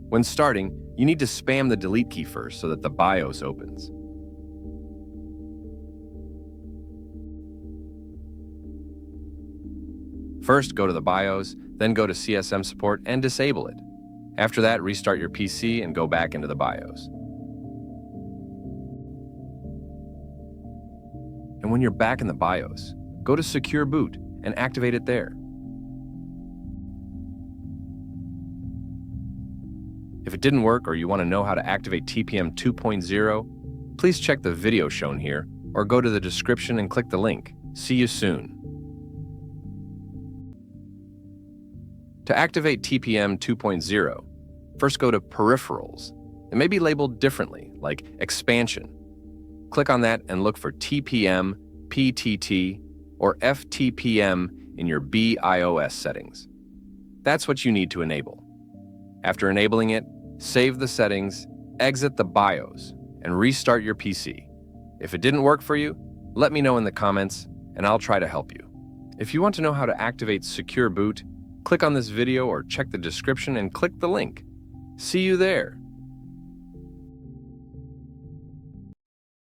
When starting, you need to spam the delete key first so that the BIOS opens. First, go to the BIOS, then go to CSM support and disable it. After that, restart your PC and go back into the BIOS. And when you're back in the BIOS, go to Secure Boot and activate it there. If it didn't work or you want to know how to activate TPM 2.0, please check the video shown here or go to the description and click the link. See you soon. To activate TPM 2.0, first go to Peripherals. It may be labeled differently, like Expansion. Click on that and look for TPM, PTT, or FTPM in your BIOS settings. That's what you need to enable. After enabling it, save the settings, exit the BIOS, and restart your PC. If it didn't work for you, let me know in the comments, and I'll try to help you. If you want to know how to activate Secure Boot, click on this video or check the description and click the link. See you there.